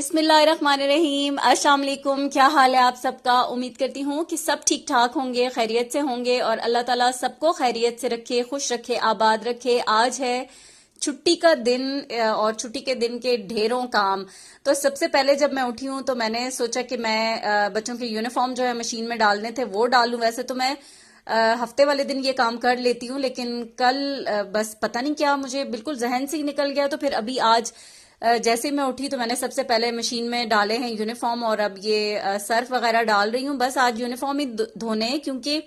बिस्मिल्लाहिर्रहमानिर्रहीम। अस्सलाम वालेकुम। क्या हाल है आप सबका? उम्मीद करती हूँ कि सब ठीक ठाक होंगे, खैरियत से होंगे और अल्लाह ताला सबको खैरियत से रखे, खुश रखे, आबाद रखे। आज है छुट्टी का दिन और छुट्टी के दिन के ढेरों काम। तो सबसे पहले जब मैं उठी हूँ तो मैंने सोचा कि मैं बच्चों के यूनिफॉर्म जो है मशीन में डालने थे वो डालूं। वैसे तो मैं हफ्ते वाले दिन ये काम कर लेती हूँ, लेकिन कल बस पता नहीं क्या मुझे बिल्कुल जहन से ही निकल गया। तो फिर अभी आज जैसे ही मैं उठी तो मैंने सबसे पहले मशीन में डाले हैं यूनिफॉर्म और अब ये सर्फ वगैरह डाल रही हूँ। बस आज यूनिफॉर्म ही धोने हैं, क्योंकि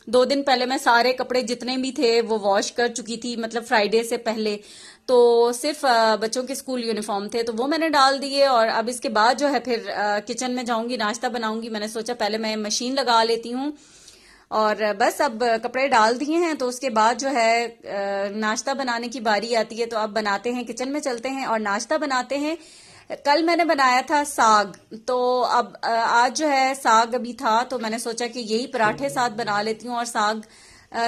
2 दिन पहले मैं सारे कपड़े जितने भी थे वो वॉश कर चुकी थी, मतलब फ्राइडे से पहले। तो सिर्फ बच्चों के स्कूल यूनिफॉर्म थे तो वो मैंने डाल दिए और अब इसके बाद जो है फिर किचन में जाऊंगी, नाश्ता बनाऊंगी। मैंने सोचा पहले मैं मशीन लगा लेती हूँ और बस अब कपड़े डाल दिए हैं तो उसके बाद जो है नाश्ता बनाने की बारी आती है। तो अब बनाते हैं, किचन में चलते हैं और नाश्ता बनाते हैं। कल मैंने बनाया था साग, तो अब आज जो है साग अभी था तो मैंने सोचा कि यही पराठे साथ बना लेती हूँ और साग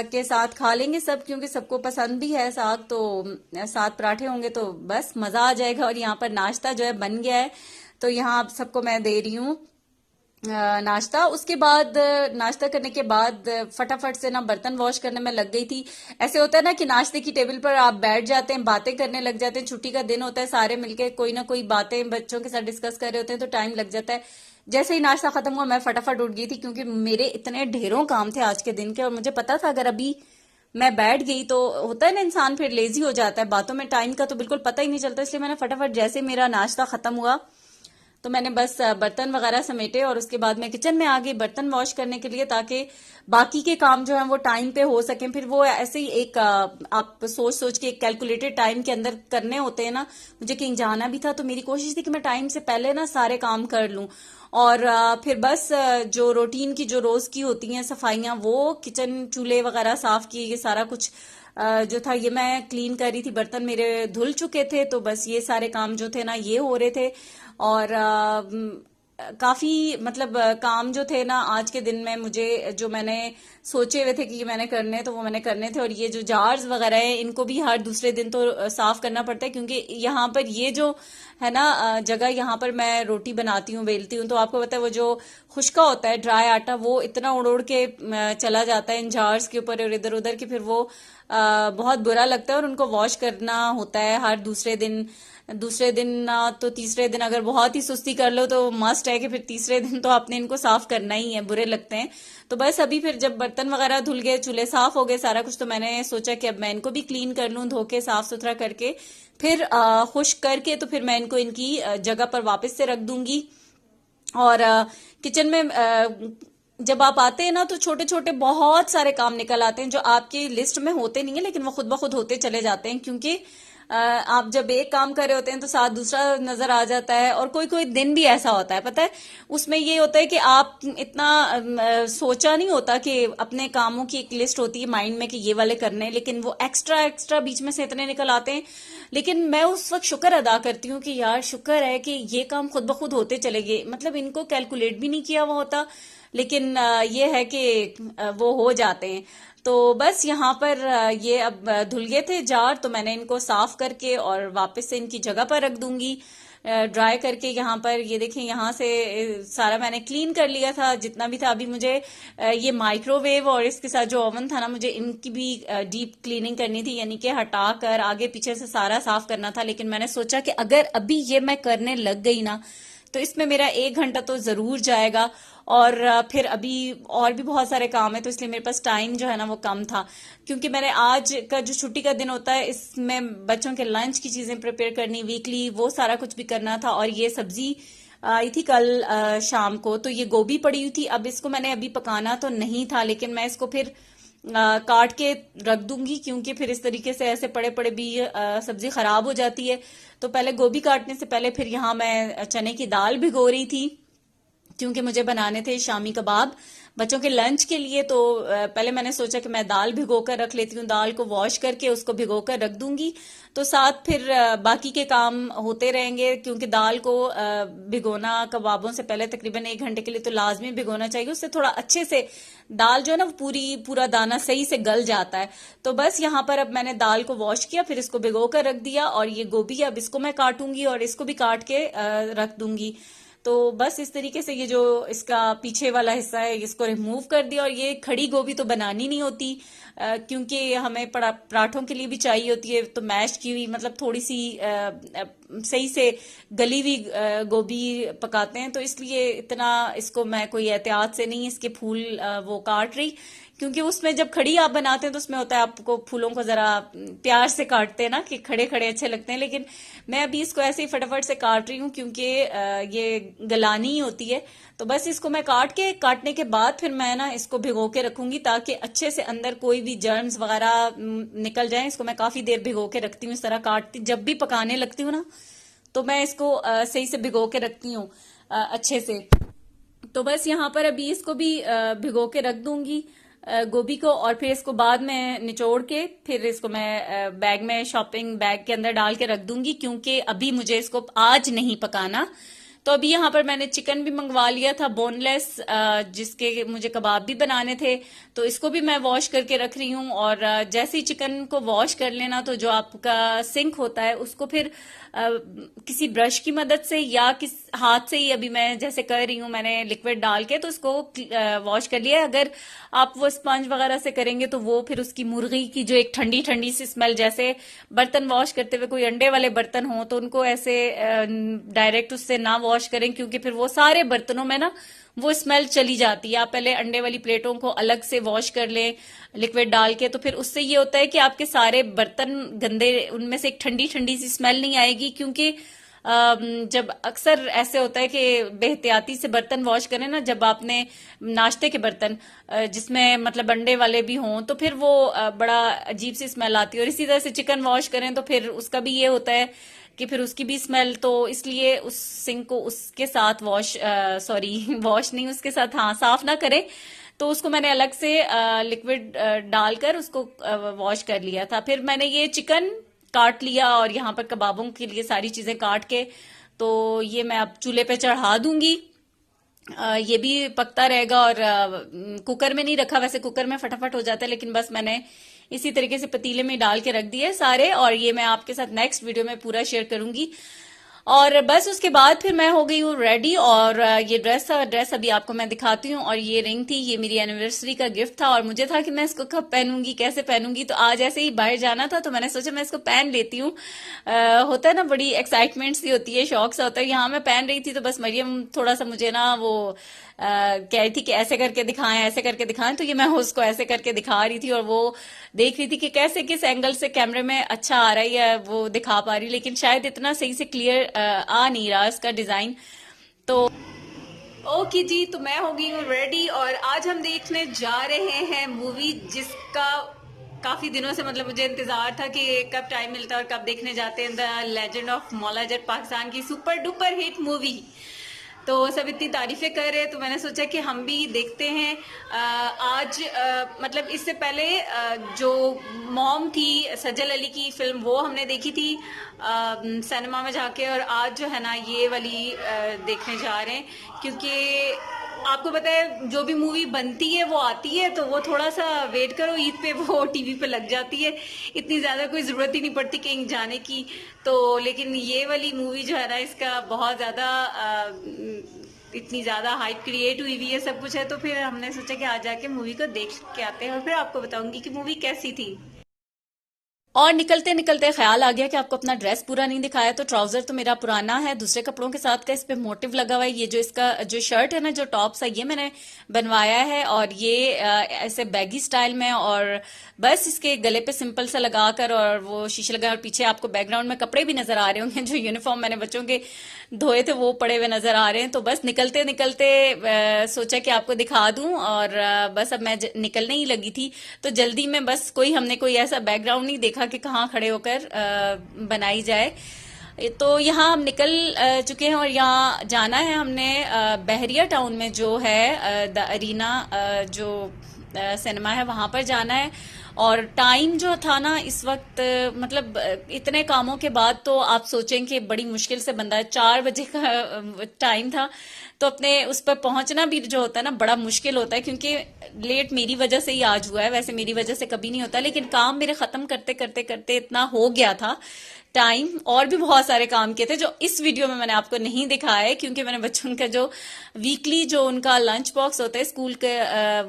के साथ खा लेंगे सब, क्योंकि सबको पसंद भी है साग। तो साथ पराठे होंगे तो बस मजा आ जाएगा। और यहाँ पर नाश्ता जो है बन गया है तो यहाँ अब सबको मैं दे रही हूँ नाश्ता। उसके बाद नाश्ता करने के बाद फटाफट से ना बर्तन वॉश करने में लग गई थी। ऐसे होता है ना कि नाश्ते की टेबल पर आप बैठ जाते हैं, बातें करने लग जाते हैं। छुट्टी का दिन होता है, सारे मिलके कोई ना कोई बातें बच्चों के साथ डिस्कस कर रहे होते हैं तो टाइम लग जाता है। जैसे ही नाश्ता खत्म हुआ मैं फटाफट उठ गई थी, क्योंकि मेरे इतने ढेरों काम थे आज के दिन के और मुझे पता था अगर अभी मैं बैठ गई तो होता है ना, इंसान फिर लेजी हो जाता है, बातों में टाइम का तो बिल्कुल पता ही नहीं चलता। इसलिए मैंने फटाफट जैसे मेरा नाश्ता खत्म हुआ तो मैंने बस बर्तन वगैरह समेटे और उसके बाद मैं किचन में आ गई बर्तन वॉश करने के लिए, ताकि बाकी के काम जो है वो टाइम पे हो सकें। फिर वो ऐसे ही एक आप सोच सोच के एक कैलकुलेटेड टाइम के अंदर करने होते हैं ना। मुझे कहीं जाना भी था तो मेरी कोशिश थी कि मैं टाइम से पहले ना सारे काम कर लूं। और फिर बस जो रूटीन की जो रोज की होती हैं सफाइयां, वो किचन चूल्हे वगैरह साफ किए, ये सारा कुछ जो था ये मैं क्लीन कर रही थी। बर्तन मेरे धुल चुके थे तो बस ये सारे काम जो थे ना ये हो रहे थे। और काफी मतलब काम जो थे ना आज के दिन में, मुझे जो मैंने सोचे हुए थे कि ये मैंने करने तो वो मैंने करने थे। और ये जो जार्स वगैरह है इनको भी हर दूसरे दिन तो साफ करना पड़ता है, क्योंकि यहाँ पर ये जो है ना जगह, यहाँ पर मैं रोटी बनाती हूँ, बेलती हूँ, तो आपको पता है वो जो खुश्का होता है ड्राई आटा वो इतना उड़ उड़ के चला जाता है इन जार्स के ऊपर और इधर उधर की, फिर वो बहुत बुरा लगता है और उनको वॉश करना होता है हर दूसरे दिन ना तो तीसरे दिन। अगर बहुत ही सुस्ती कर लो तो मस्ट है कि फिर तीसरे दिन तो आपने इनको साफ करना ही है, बुरे लगते हैं। तो बस अभी फिर जब बर्तन वगैरह धुल गए, चूल्हे साफ हो गए, सारा कुछ, तो मैंने सोचा कि अब मैं इनको भी क्लीन कर लूं, धो के साफ सुथरा करके फिर खुश्क करके तो फिर मैं इनको इनकी जगह पर वापस से रख दूंगी। और किचन में जब आप आते हैं ना तो छोटे छोटे बहुत सारे काम निकल आते हैं जो आपकी लिस्ट में होते नहीं है, लेकिन वो खुद ब खुद होते चले जाते हैं। क्योंकि आप जब एक काम कर रहे होते हैं तो साथ दूसरा नजर आ जाता है। और कोई कोई दिन भी ऐसा होता है, पता है, उसमें ये होता है कि आप इतना सोचा नहीं होता कि अपने कामों की एक लिस्ट होती है माइंड में कि ये वाले करने हैं, लेकिन वो एक्स्ट्रा एक्स्ट्रा बीच में से इतने निकल आते हैं। लेकिन मैं उस वक्त शुक्र अदा करती हूँ कि यार शुक्र है कि ये काम खुद ब खुद होते चले गए, मतलब इनको कैलकुलेट भी नहीं किया हुआ होता, लेकिन ये है कि वो हो जाते हैं। तो बस यहाँ पर ये अब धुल गए थे जार, तो मैंने इनको साफ करके और वापस से इनकी जगह पर रख दूंगी ड्राई करके। यहाँ पर ये देखें, यहाँ से सारा मैंने क्लीन कर लिया था जितना भी था। अभी मुझे ये माइक्रोवेव और इसके साथ जो ओवन था ना, मुझे इनकी भी डीप क्लीनिंग करनी थी, यानी कि हटा कर आगे पीछे से सारा साफ करना था। लेकिन मैंने सोचा कि अगर अभी ये मैं करने लग गई ना तो इसमें मेरा 1 घंटा तो जरूर जाएगा और फिर अभी और भी बहुत सारे काम है, तो इसलिए मेरे पास टाइम जो है ना वो कम था। क्योंकि मैंने आज का जो छुट्टी का दिन होता है इसमें बच्चों के लंच की चीजें प्रिपेयर करनी वीकली, वो सारा कुछ भी करना था। और ये सब्जी आई थी कल शाम को, तो ये गोभी पड़ी हुई थी। अब इसको मैंने अभी पकाना तो नहीं था, लेकिन मैं इसको फिर काट के रख दूंगी, क्योंकि फिर इस तरीके से ऐसे पड़े पड़े भी सब्जी खराब हो जाती है। तो पहले गोभी काटने से पहले फिर यहाँ मैं चने की दाल भिगो रही थी क्योंकि मुझे बनाने थे शामी कबाब बच्चों के लंच के लिए। तो पहले मैंने सोचा कि मैं दाल भिगो कर रख लेती हूँ, दाल को वॉश करके उसको भिगो कर रख दूंगी, तो साथ फिर बाकी के काम होते रहेंगे। क्योंकि दाल को भिगोना कबाबों से पहले तकरीबन 1 घंटे के लिए तो लाजमी भिगोना चाहिए, उससे थोड़ा अच्छे से दाल जो है ना पूरा दाना सही से गल जाता है। तो बस यहाँ पर अब मैंने दाल को वॉश किया, फिर इसको भिगो कर रख दिया, और ये गोभी अब इसको मैं काटूंगी और इसको भी काट के रख दूंगी। तो बस इस तरीके से ये जो इसका पीछे वाला हिस्सा है इसको रिमूव कर दिया। और ये खड़ी गोभी तो बनानी नहीं होती, क्योंकि हमें पराठों के लिए भी चाहिए होती है, तो मैश की हुई मतलब थोड़ी सी सही से गली हुई गोभी पकाते हैं, तो इसलिए इतना इसको मैं कोई एहतियात से नहीं इसके फूल वो काट रही। क्योंकि उसमें जब खड़ी आप बनाते हैं तो उसमें होता है आपको फूलों को जरा प्यार से काटते हैं ना, कि खड़े खड़े अच्छे लगते हैं, लेकिन मैं अभी इसको ऐसे ही फटाफट से काट रही हूँ क्योंकि ये गलानी ही होती है। तो बस इसको मैं काटने के बाद फिर मैं ना इसको भिगो के रखूंगी, ताकि अच्छे से अंदर कोई भी जर्म्स वगैरह निकल जाए। इसको मैं काफी देर भिगो के रखती हूँ, इस तरह काटती, जब भी पकाने लगती हूँ ना तो मैं इसको सही से भिगो के रखती हूँ अच्छे से। तो बस यहाँ पर अभी इसको भी भिगो के रख दूंगी गोभी को, और फिर इसको बाद में निचोड़ के फिर इसको मैं बैग में, शॉपिंग बैग के अंदर डाल के रख दूंगी, क्योंकि अभी मुझे इसको आज नहीं पकाना। तो अभी यहाँ पर मैंने चिकन भी मंगवा लिया था बोनलेस, जिसके मुझे कबाब भी बनाने थे, तो इसको भी मैं वॉश करके रख रही हूँ। और जैसे ही चिकन को वॉश कर लेना, तो जो आपका सिंक होता है उसको फिर किसी ब्रश की मदद से या किस हाथ से ही, अभी मैं जैसे कर रही हूँ, मैंने लिक्विड डाल के तो उसको वॉश कर लिया। अगर आप वो स्पंज वगैरह से करेंगे तो वो फिर उसकी मुर्गी की जो एक ठंडी ठंडी सी स्मेल, जैसे बर्तन वॉश करते हुए कोई अंडे वाले बर्तन हो तो उनको ऐसे डायरेक्ट उससे ना वॉश करें, क्योंकि फिर वो सारे बर्तनों में ना वो स्मेल चली जाती है। आप पहले अंडे वाली प्लेटों को अलग से वॉश कर लें लिक्विड डाल के, तो फिर उससे ये होता है कि आपके सारे बर्तन गंदे, उनमें से एक ठंडी ठंडी सी स्मेल नहीं आएगी। क्योंकि जब अक्सर ऐसे होता है कि बेहतियाती से बर्तन वॉश करें ना, जब आपने नाश्ते के बर्तन जिसमें मतलब अंडे वाले भी हों, तो फिर वो बड़ा अजीब सी स्मेल आती है। और इसी तरह से चिकन वॉश करें तो फिर उसका भी ये होता है कि फिर उसकी भी स्मेल, तो इसलिए उस सिंक को उसके साथ वॉश वॉश नहीं, उसके साथ हाँ साफ ना करें। तो उसको मैंने अलग से लिक्विड डालकर उसको वॉश कर लिया था। फिर मैंने ये चिकन काट लिया, और यहाँ पर कबाबों के लिए सारी चीजें काट के, तो ये मैं अब चूल्हे पे चढ़ा दूंगी। ये भी पकता रहेगा। और कुकर में नहीं रखा, वैसे कुकर में फटाफट हो जाता है, लेकिन बस मैंने इसी तरीके से पतीले में डाल के रख दिए सारे, और ये मैं आपके साथ नेक्स्ट वीडियो में पूरा शेयर करूंगी। और बस उसके बाद फिर मैं हो गई हूँ रेडी, और ये ड्रेस अभी आपको मैं दिखाती हूँ। और ये रिंग थी, ये मेरी एनिवर्सरी का गिफ्ट था, और मुझे था कि मैं इसको कब पहनूंगी, कैसे पहनूंगी। तो आज ऐसे ही बाहर जाना था, तो मैंने सोचा मैं इसको पहन लेती हूँ। होता है ना, बड़ी एक्साइटमेंट सी होती है, शौक सा होता है। यहाँ मैं पहन रही थी, तो बस मरियम थोड़ा सा मुझे ना वो कह रही थी कि ऐसे करके दिखाएं, ऐसे करके दिखाएं, तो ये मैं उसको ऐसे करके दिखा रही थी, और वो देख रही थी कि कैसे किस एंगल से कैमरे में अच्छा आ रहा है वो दिखा पा रही, लेकिन शायद इतना सही से क्लियर आ नहीं रहा इसका डिजाइन। तो ओके जी, तो मैं हो गई हूँ रेडी, और आज हम देखने जा रहे हैं मूवी जिसका काफी दिनों से मतलब मुझे इंतजार था कि कब टाइम मिलता है और कब देखने जाते हैं। द लेजेंड ऑफ मौला जट, पाकिस्तान की सुपर डुपर हिट मूवी। तो सब इतनी तारीफें कर रहे हैं, तो मैंने सोचा कि हम भी देखते हैं। आज मतलब इससे पहले जो मॉम थी सजल अली की फिल्म, वो हमने देखी थी सिनेमा में जाके, और आज जो है ना ये वाली देखने जा रहे हैं। क्योंकि आपको पता है जो भी मूवी बनती है वो आती है, तो वो थोड़ा सा वेट करो, ईद पे वो टीवी पे लग जाती है, इतनी ज्यादा कोई जरूरत ही नहीं पड़ती कहीं जाने की। तो लेकिन ये वाली मूवी जो है ना, इसका बहुत ज्यादा इतनी ज्यादा हाइप क्रिएट हुई हुई है, सब कुछ है, तो फिर हमने सोचा कि आज जाके मूवी को देख के आते हैं, और फिर आपको बताऊंगी कि मूवी कैसी थी। और निकलते निकलते ख्याल आ गया कि आपको अपना ड्रेस पूरा नहीं दिखाया, तो ट्राउजर तो मेरा पुराना है, दूसरे कपड़ों के साथ का इस पे मोटिव लगा हुआ है। ये जो इसका जो शर्ट है ना, जो टॉप सा, ये मैंने बनवाया है, और ये ऐसे बैगी स्टाइल में, और बस इसके गले पे सिंपल सा लगाकर और वो शीशे लगा, और पीछे आपको बैकग्राउंड में कपड़े भी नजर आ रहे होंगे, जो यूनिफॉर्म मैंने बच्चों के धोए थे वो पड़े हुए नजर आ रहे हैं। तो बस निकलते निकलते सोचा कि आपको दिखा दूं, और बस अब मैं निकलने ही लगी थी, तो जल्दी में बस हमने कोई ऐसा बैकग्राउंड नहीं देखा कि कहाँ खड़े होकर बनाई जाए। तो यहाँ हम निकल चुके हैं और यहाँ जाना है हमने बहरिया टाउन में जो है द अरीना जो सिनेमा है वहां पर जाना है। और टाइम जो था ना इस वक्त मतलब इतने कामों के बाद तो आप सोचें कि बड़ी मुश्किल से बंदा 4 बजे का टाइम था, तो अपने उस पर पहुंचना भी जो होता है ना बड़ा मुश्किल होता है, क्योंकि लेट मेरी वजह से ही आज हुआ है। वैसे मेरी वजह से कभी नहीं होता, लेकिन काम मेरे खत्म करते करते करते इतना हो गया था टाइम। और भी बहुत सारे काम किए थे जो इस वीडियो में मैंने आपको नहीं दिखाया है, क्योंकि मैंने बच्चों का जो वीकली जो उनका लंच बॉक्स होता है स्कूल के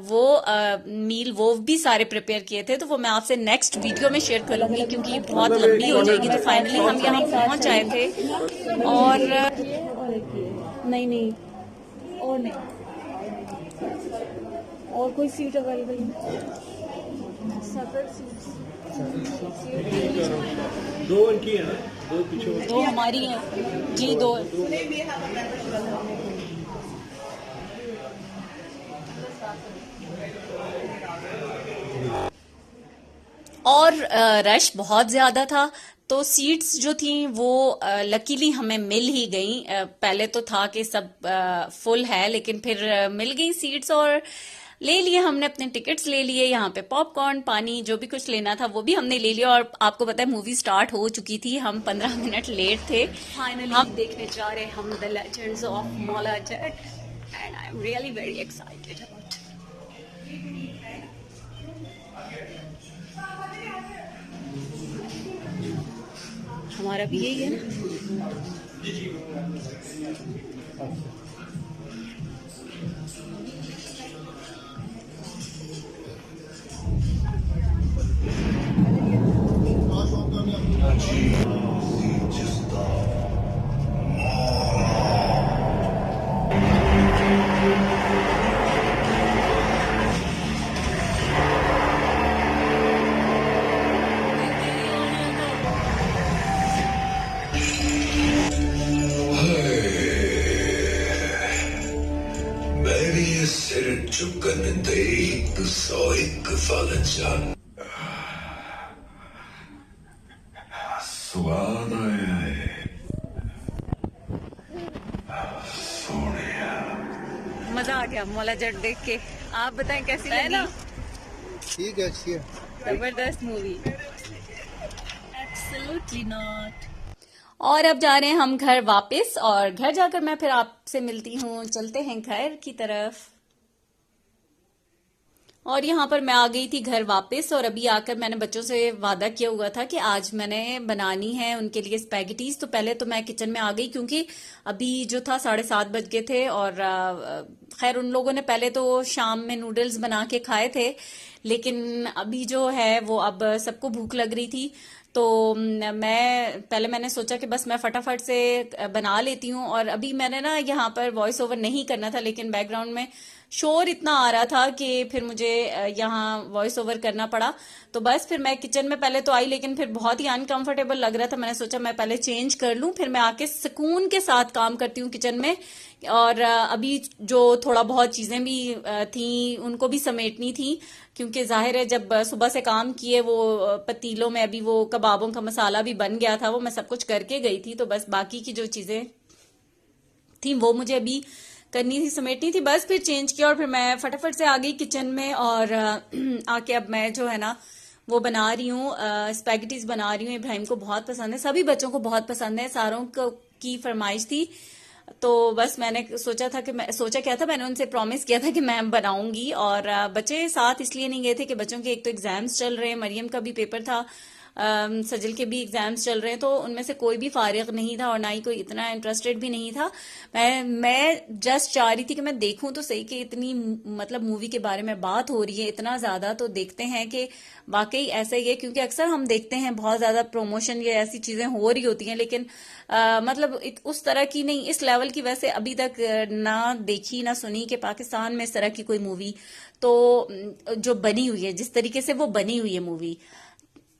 वो मील वो भी सारे प्रिपेयर किए थे, तो वो मैं आपसे नेक्स्ट वीडियो में शेयर करूंगी क्योंकि बहुत लंबी हो जाएगी। तो फाइनली हम यहाँ पहुंच आए थे और नहीं नहीं और नहीं और कोई सीट अवेलेबल नहीं, सेपरेट सीट्स। दो इनकी है ना, दो पीछे दो हमारी हैं जी, दो। और रश बहुत ज्यादा था, तो सीट्स जो थी वो लकीली हमें मिल ही गई। पहले तो था कि सब फुल है, लेकिन फिर मिल गई सीट्स और ले लिए हमने अपने टिकट्स ले लिए। यहाँ पे पॉपकॉर्न पानी जो भी कुछ लेना था वो भी हमने ले लिया। और आपको पता है मूवी स्टार्ट हो चुकी थी, हम 15 मिनट लेट थे। फाइनली हम देखने जा रहे हैं हम the legends of Maula Jatt and I am really very excited about. हमारा भी यही है ना। Beni Selçuk'un deyip soyk falacağım. Suadaya Sonia. मजा आ गया मौला जट देख के। आप बताएं कैसी लगी? ठीक है, अच्छी है। जबरदस्त मूवी। Absolutely not. और अब जा रहे हैं हम घर वापस, और घर जाकर मैं फिर आपसे मिलती हूँ। चलते हैं घर की तरफ। और यहाँ पर मैं आ गई थी घर वापस, और अभी आकर मैंने बच्चों से वादा किया हुआ था कि आज मैंने बनानी है उनके लिए स्पैगेटीज। तो पहले तो मैं किचन में आ गई क्योंकि अभी जो था 7:30 बज गए थे। और खैर उन लोगों ने पहले तो शाम में नूडल्स बना के खाए थे, लेकिन अभी जो है वो अब सबको भूख लग रही थी। तो मैंने सोचा कि बस मैं फटाफट से बना लेती हूँ। और अभी मैंने ना यहाँ पर वॉइस ओवर नहीं करना था, लेकिन बैकग्राउंड में शोर इतना आ रहा था कि फिर मुझे यहाँ वॉइस ओवर करना पड़ा। तो बस फिर मैं किचन में पहले तो आई, लेकिन फिर बहुत ही अनकंफर्टेबल लग रहा था। मैंने सोचा मैं पहले चेंज कर लूं, फिर मैं आके सुकून के साथ काम करती हूँ किचन में। और अभी जो थोड़ा बहुत चीजें भी थी उनको भी समेटनी थी, क्योंकि जाहिर है जब सुबह से काम किए वो पतीलों में अभी वो कबाबों का मसाला भी बन गया था, वो मैं सब कुछ करके गई थी। तो बस बाकी की जो चीजें थी वो मुझे अभी करनी थी, समेटनी थी। बस फिर चेंज किया और फिर मैं फटाफट से आ गई किचन में। और आके अब मैं जो है ना वो बना रही हूँ, स्पैगेटीज बना रही हूँ। इब्राहिम को बहुत पसंद है, सभी बच्चों को बहुत पसंद है, सारों को की फरमाइश थी। तो बस मैंने सोचा क्या था, मैंने उनसे प्रॉमिस किया था कि मैं बनाऊंगी। और बच्चे साथ इसलिए नहीं गए थे कि बच्चों के एक तो एग्जाम्स चल रहे हैं, मरियम का भी पेपर था, सजल के भी एग्जाम्स चल रहे हैं, तो उनमें से कोई भी फारिग नहीं था और ना ही कोई इतना इंटरेस्टेड भी नहीं था। मैं जस्ट चाह रही थी कि मैं देखूं तो सही कि इतनी मतलब मूवी के बारे में बात हो रही है इतना ज्यादा, तो देखते हैं कि वाकई ऐसा ही है। क्योंकि अक्सर हम देखते हैं बहुत ज्यादा प्रमोशन या ऐसी चीजें हो रही होती हैं, लेकिन मतलब उस तरह की नहीं, इस लेवल की वैसे अभी तक ना देखी ना सुनी कि पाकिस्तान में इस तरह की कोई मूवी तो जो बनी हुई है, जिस तरीके से वो बनी हुई है मूवी।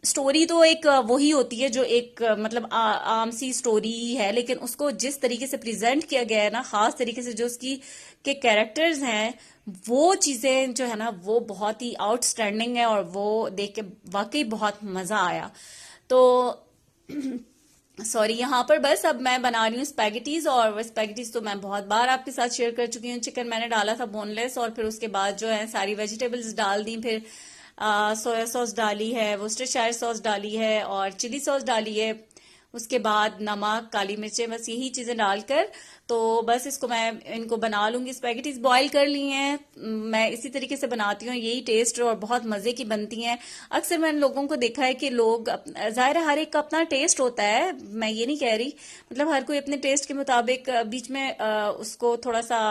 स्टोरी तो एक वही होती है जो एक मतलब आम सी स्टोरी है, लेकिन उसको जिस तरीके से प्रेजेंट किया गया है ना, खास तरीके से जो उसकी के कैरेक्टर्स हैं, वो चीजें जो है ना वो बहुत ही आउटस्टैंडिंग है और वो देख के वाकई बहुत मजा आया। तो सॉरी, यहाँ पर बस अब मैं बना रही हूँ स्पैगेटीज, और वो स्पैगेटीज तो मैं बहुत बार आपके साथ शेयर कर चुकी हूँ। चिकन मैंने डाला था बोनलेस, और फिर उसके बाद जो है सारी वेजिटेबल्स डाल दी, फिर सोया सॉस डाली है, वोस्टरशायर सॉस डाली है, और चिली सॉस डाली है, उसके बाद नमक, काली मिर्चें, बस यही चीजें डालकर तो बस इसको मैं इनको बना लूंगी। स्पैगेटीज बॉईल कर ली हैं, मैं इसी तरीके से बनाती हूँ, यही टेस्ट और बहुत मजे की बनती हैं। अक्सर मैंने लोगों को देखा है कि लोग, जाहिर है हर एक का अपना टेस्ट होता है, मैं ये नहीं कह रही, मतलब हर कोई अपने टेस्ट के मुताबिक बीच में उसको थोड़ा सा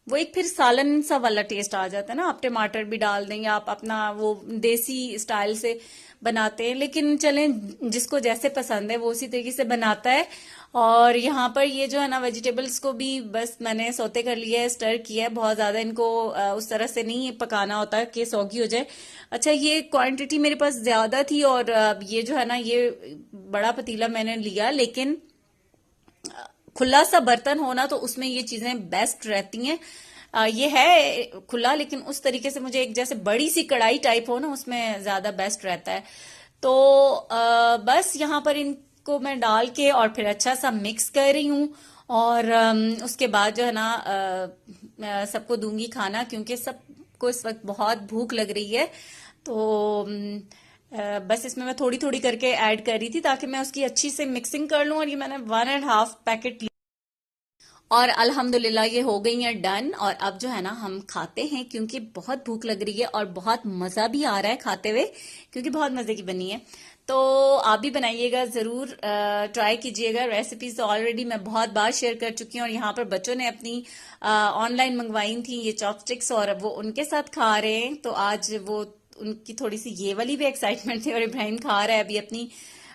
वो एक फिर सालन सा वाला टेस्ट आ जाता है ना। आप टमाटर भी डाल दें, या आप अपना वो देसी स्टाइल से बनाते हैं, लेकिन चलें जिसको जैसे पसंद है वो उसी तरीके से बनाता है। और यहाँ पर ये जो है ना वेजिटेबल्स को भी बस मैंने सौते कर लिया है, स्टर किया है, बहुत ज्यादा इनको उस तरह से नहीं पकाना होता कि सौगी हो जाए। अच्छा, ये क्वांटिटी मेरे पास ज्यादा थी, और ये जो है ना ये बड़ा पतीला मैंने लिया, लेकिन खुला सा बर्तन होना तो उसमें ये चीजें बेस्ट रहती हैं। ये है खुला, लेकिन उस तरीके से मुझे एक जैसे बड़ी सी कढ़ाई टाइप हो ना, उसमें ज्यादा बेस्ट रहता है। तो बस यहाँ पर इनको मैं डाल के और फिर अच्छा सा मिक्स कर रही हूँ, और उसके बाद जो है ना सबको दूंगी खाना, क्योंकि सबको इस वक्त बहुत भूख लग रही है। तो बस इसमें मैं थोड़ी थोड़ी करके ऐड कर रही थी ताकि मैं उसकी अच्छी से मिक्सिंग कर लूं। और ये मैंने 1.5 पैकेट, और अल्हम्दुलिल्लाह ये हो गई है डन। और अब जो है ना हम खाते हैं, क्योंकि बहुत भूख लग रही है और बहुत मजा भी आ रहा है खाते हुए, क्योंकि बहुत मजे की बनी है। तो आप भी बनाइएगा जरूर, ट्राई कीजिएगा। रेसिपीज तो ऑलरेडी मैं बहुत बार शेयर कर चुकी हूँ, और यहाँ पर बच्चों ने अपनी ऑनलाइन मंगवाई थी ये चॉपस्टिक्स, और अब वो उनके साथ खा रहे हैं। तो आज वो उनकी थोड़ी सी ये वाली भी एक्साइटमेंट थी, और इब्राहिम खा रहा है अभी अपनी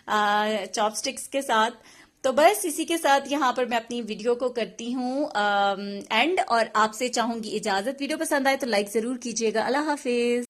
चॉपस्टिक्स के साथ। तो बस इसी के साथ यहाँ पर मैं अपनी वीडियो को करती हूँ एंड, और आपसे चाहूंगी इजाजत। वीडियो पसंद आए तो लाइक जरूर कीजिएगा। अल्लाह हाफिज।